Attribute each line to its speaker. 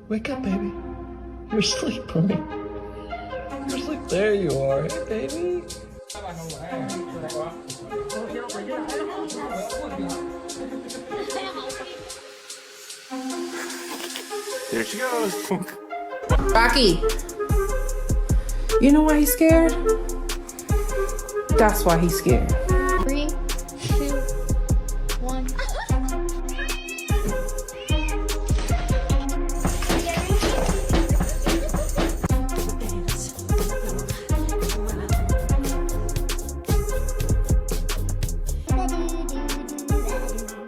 Speaker 1: Wake up, baby. You're asleep, honey. You're asleep. There you are. Hey, baby.
Speaker 2: There she goes.
Speaker 3: Baki, you know why he's scared? That's why he's scared.